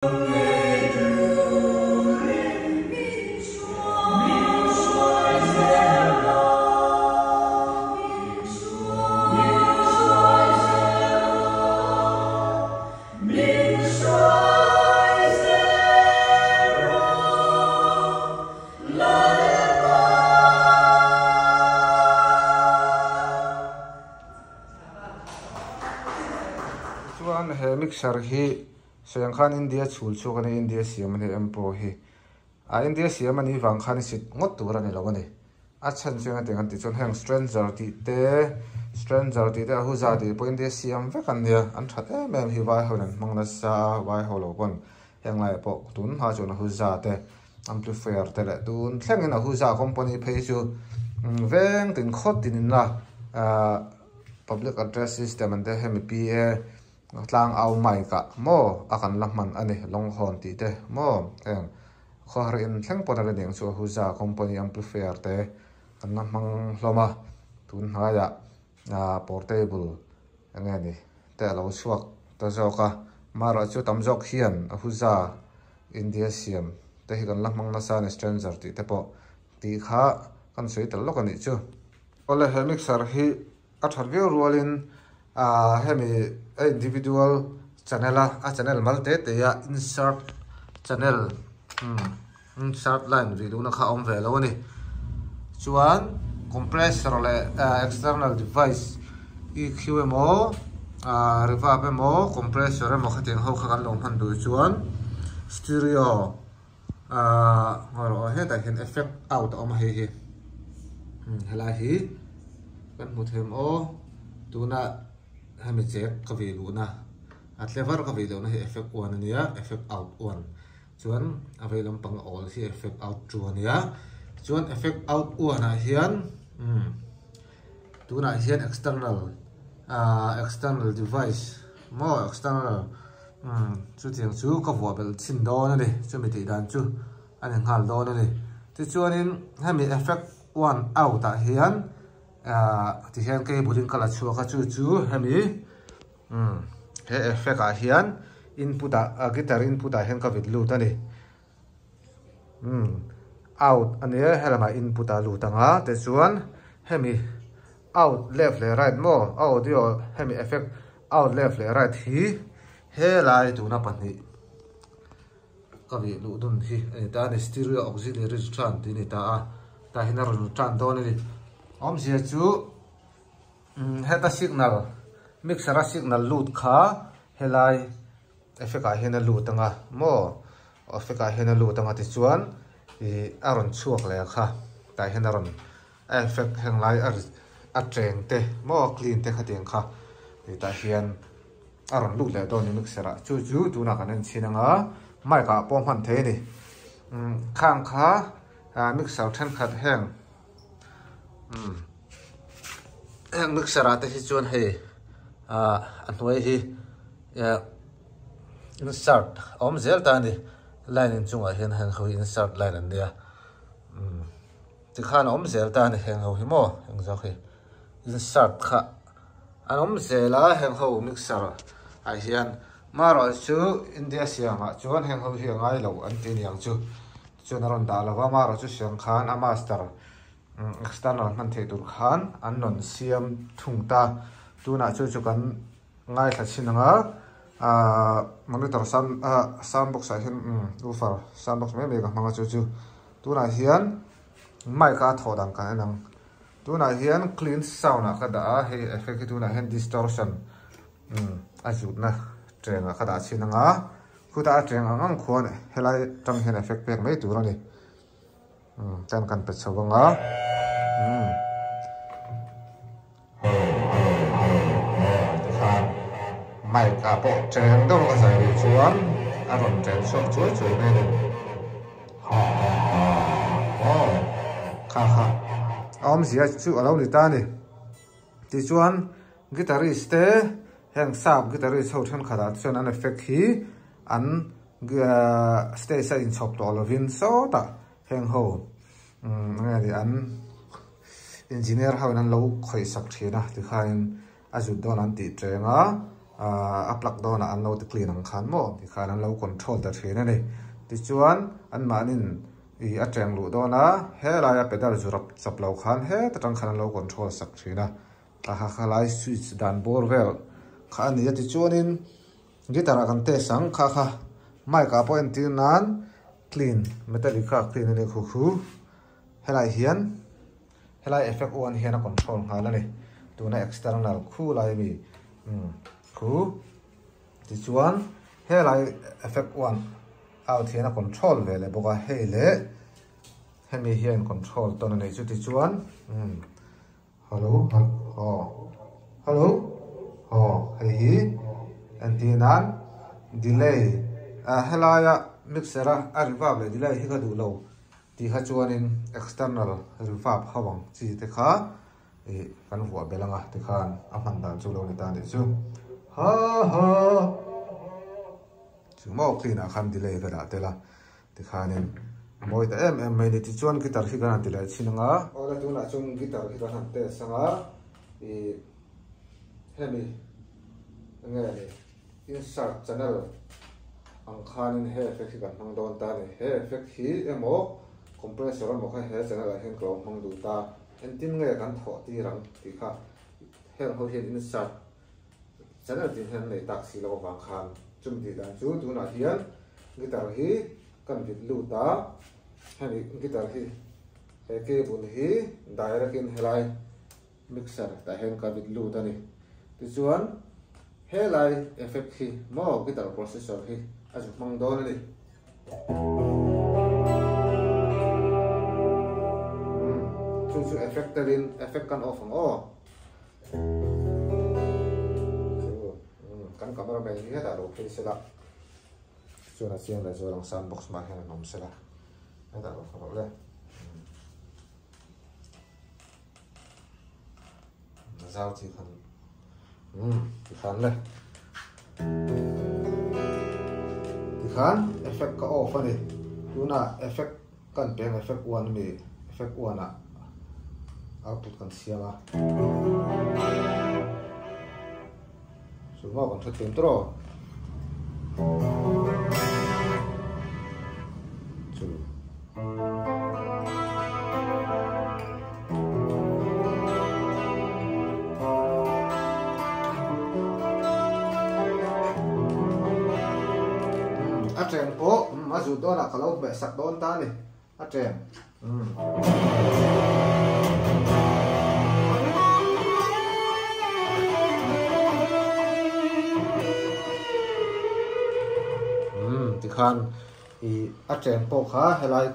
chuan he mixer hi seng khan India chhul chu kan India siam ani empo hi a India siam ani wang khan sit ngot tur ani lo ani a chan chenga tengan ti chon heng stranger ti te a hu za ti po India siam ve kan dia an that em hi vai honan mangna sa vai ho lo bon heng lai po tun ha chon hu za te amplifier te le tun thlengin a hu za company phei chu veng tin khot tin na public address system and the PA tlang au mai ka mo akan lamman ani long hon ti te mo eng khor in thleng pon ala ding chu huza company amplifier te kan mang hloma tun haya portable angani te lo suak ta zoka mara chu tam jok hian huza India siam te hi kan lamang na sa ne stranger ti te po ti kha kan soi tel lo kan ni chu ole he mixer hi a thar view rolin hemi individual channel a channel malte te ya insert channel insert line ri lu na kha om ve lo ni chuan compressor le external device EQMO reverb mo compressor mo khatin ho kha kan long han du chuan stereo ngoro he ta hin effect out om he hi hela hi kan mu them o tuna hemi check ka ve lu na at lever ka ve lu na hi effect 1 ania effect out 1 chuan availom pang all hi effect out 2 ania chuan effect out 1 a hian tuna hian external device mo external chu tiang chu ka vobel chin do na ni chu mi ti dan chu an ngal do na ni ti chuanin hemi effect 1 out a hian ti hian ke bulin kala chuaka chu hemi he effect a hian input a guitar input a hian ka vit lu ta ni out ane helama input a lu tanga te chuan hemi out left le right mo audio hemi effect out left le right hi he lai tu na pani ka vi lu dun hi ta ni stereo auxiliary tran ti ni ta hina ron tran do ni om sia chu heta signal mixer a signal lut kha helai effect a hena lut anga mo effect a hena lut anga ti chuan aron chuak le kha ta hena ron effect heng lai a treng te mo clean te khateng kha ta hian aron lut le do ni mixer a chu tu na kanen chinanga mai ka pom han the ni khang kha mixer then khat heng mixer a te hi chuan he an hnuai hi insert om zel ta ni line in chunga hian hang ho insert line an nia ti khan om zel ta ni hang ho hi mo hang zo hi insert kha an om zela hang ho mixer a hian maro chu India siama chuan hang ho hi ngai lo an ti niang chu chuan ron da lawa maro chu siang khan a master external man the tur khan an non siam thungta tuna chu kan ngai thla chinanga monitor soundbox a hin woofer soundbox me ga manga chu tuna hian mic ka thodang kan anang tuna hian clean sound a kada he effect tuna hian distortion azut na trenga kada chinanga khuda trenga ngang khon helai tang hian effect pek mai tur ani chan kan pe chawanga mai ka po chen dong ka sai chuan a ron chen sok chuai mai ni kha om sia chu alo ni ta ni ti chuan guitarist te heng sap guitarist ho than khada chuan an effect hi an stage sa in chop to lovin so ta heng ho ngai an engineer ho nan lo khoi sak thina ti khain azut don an ti trenga a plug dona an lo te clean ang khan mo ti khan an lo control ta thina ni ti chuan an manin I ateng lu dona he lai a pedal zurap chaplo khan he tatang khan lo control sak thina ta kha lai switch dan bor vel kha ani ti chuanin guitar kan te sang kha mic a point tin nan clean metallica clean ni khu helai hian helai effect one hian a control hala ni tuna external khu lai mi khu ti chuan helai effect one out hian a control vele boka hele hemi hian control ton nei chu ti chuan hello hei hi antinan delay helaya mixera a reverb le delay hi ka du lo ti kha chuanin external reverb hawang chi te kha kan huwa belanga te khan a man dan chu lo ni ta ni chu ha chu mo clean a khan delay ka da te la te khanin moi ta mai ni ti chuan guitar hi kan delay chinanga ola tu na chung guitar hi kan te sanga hemi nge ni insert channel ang khanin he effect kan hang don ta ni he effect hi emo compressor mo kha he channel hen kro hang du ta entin nge kan tho ti rang ti kha heng ho hian insert channel tin hen nei tak si lo wang khan chum ti dan chu tu na hian guitar hi kan vit lu ta hemi guitar hi he ke bun hi direct in helai mixer ta hen ka vit lu ta ni ti chuan helai effect hi mo guitar processor hi asu mang don ni chu effect in effect kan off ang kan camera mai ni ta ro phei sela chu na siang la zo lang sound box ma hen nom sela ta ro fa le na zao chi khan ti khan le ti khan effect ka off ani tuna effect kan peng effect one mi effect one a output kan siama so mo kan thot tro chu ateng po azu dona kalau be sak don ta ni ateng ti khan I ateng po kha helai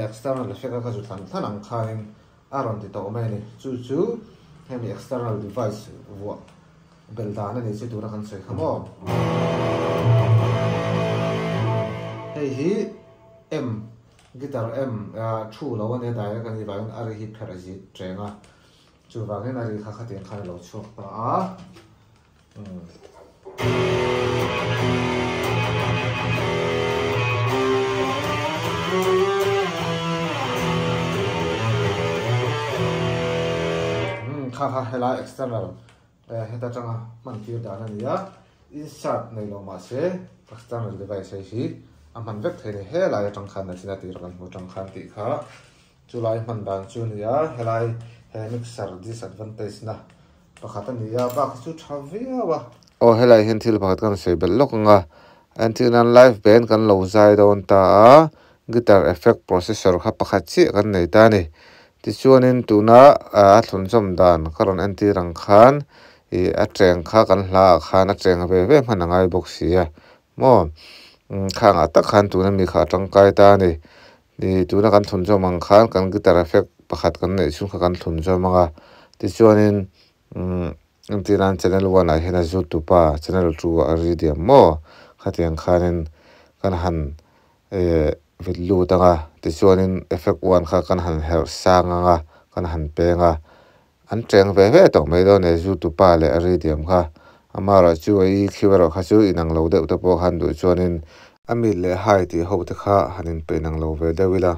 external effect ka ju than ang khain aron ti to mai ni chu hemi external device wo beldana ni chu tura kan sei khamo hei hi m guitar m thu lo ne dai kan ni bain ari hi pharaji trenga chu wangin ari kha kha ten khan lo chok ta kha helai external heta changa man ki da na ya insert nei lo ma se external device hi aman vek thei helai chang khan na china ti ran ho chang khan ti kha chulai man dan chu ni ya helai he mixer disadvantage na pakhat ni ya ba chu thavia wa helai hen thil pakhat kan sei bel lokanga antinan live band kan lo zai don ta guitar effect processor kha pakhat chi kan nei ta ni ti chuanin tuna thlun chom dan karon anti rang khan ateng kha kan hla khan ateng ve manangai box sia mo khanga tak khan tuna mi kha tangkai ta ni tuna kan thun chom ang khan kan guitar effect pakhat kan nei chung kha kan thun chom anga ti chuanin antinan channel 1 a hena youtube pa channel 2 a ridiam mo khatiang khanin kan han vidlu tanga ti chuanin effect 1 kha kan han her sanga kan han penga an treng ve to mai do ne youtube pa le aridiam kha amara chu ai khiwaro kha chu inang lo de to po han du chuanin ami le hai ti ho te kha hanin pe nang lo ve dewila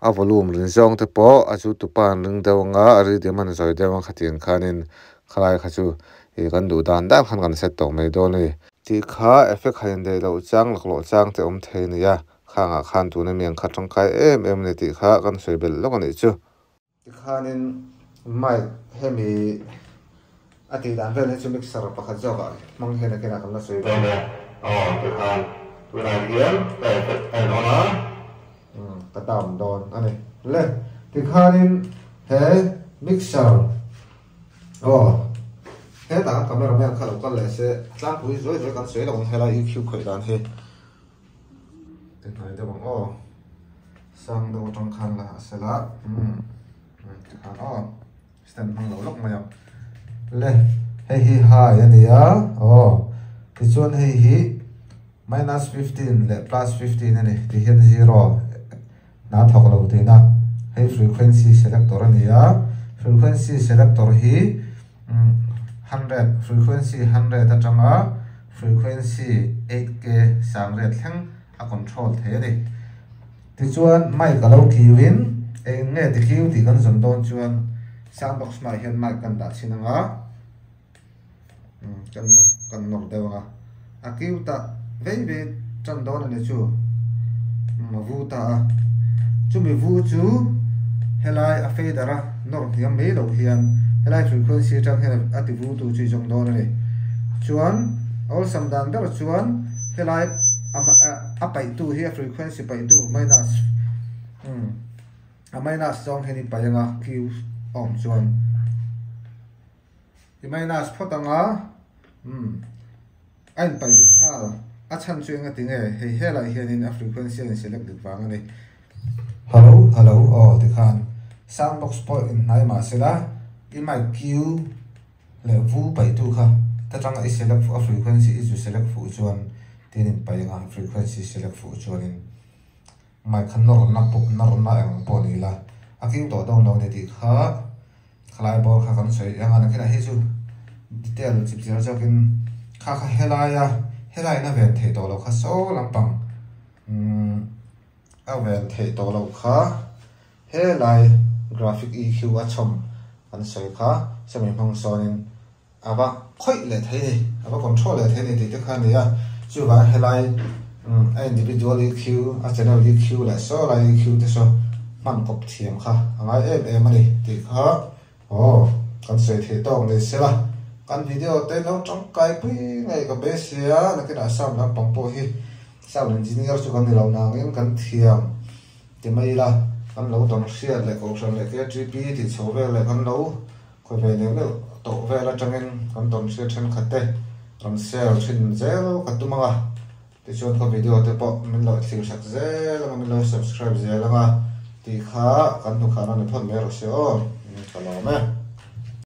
a volume rin zong te po a youtube pa ring dewanga aridiam an zoi dewang khatiang khanin khalai kha chu hi kan du dan da khan kan set to mai do ni ti kha effect hain de lo chang lak lo chang te om the ni ya khanga khan tu na miang kha tang kai em ni ti kha kan soi bel lo ni chu ti khanin mai hemi ati dan vel chu mixer pakhat zo ga mang he na kena kan la soi bel ti khan tu na rian ta ai no na ta dam don ani le ti khanin he mixer thế ta cameraman khá là con lẽ sẽ trang quý rồi con sấy đồng hay là EQ khởi đàn hết thế này tôi bằng sang đầu trong khăn là sẽ là khăn stand bằng lỗ lốc mà nhở lên hay hi hai anh ấy thì chuan hay hi minus 15 lệ plus 15 này thì hiện 0 nã thọc lầu thì na hay frequency selector anh ấy frequency selector hi 100 frequency 100 ta changa frequency 8k sang ret thang a control the ni ti chuan mai ka lo kiwin nge ti kiu ti kan zon don chuan soundbox mai hian mai kan da chinanga kan nok dewa a kiu ta ve chan don ani chu ma vu ta chu mi vu chu helai a federa nor hiam me lo hian helai frequency tang hen ativu tu chi jong don ani chuan all sam dan ber chuan helai a pai tu hi frequency pai tu minus a minus jong heni payanga q om chuan i minus photanga ain pai nga a chan chuang ati nge hei helai hianin a frequency an select dik wang ani hello ti khan soundbox point in nai ma sela i mai q le vu pai tu kha ta tang I select a frequency is to select fu chuan tin pai nga frequency select fu chuan in mai khan nor na ang po ni la a q to dong lo ne ti kha khlai bor kha kan soi yang ana kina he chu detail chip zero chakin kha helai na ven the to lo kha so lampang a ven the to lo kha helai graphic EQ a chom an soi kha semi phong sonin aba khoi le thei ni aba control le thei ni ti te khan ya chu ba helai individual EQ a channel EQ la so la EQ te so man kop thiam kha angai em ani ti kha kan soi the tong le sela kan video te lo trong kai pui ngai ka be sia na kina sam na pang po hi sound engineer chu kan ni lo na ngin kan thiam ti mai la kan lo ton sia le ko san le ke gp ti chove le kan lo ko ve le to ve la changin kan ton sia then khate kan share chin zel ka tumanga ti chon ko video te po min lo thil sak zel min lo subscribe zel ma ti kha kan nu kha na ne phon me ro se o ka lo me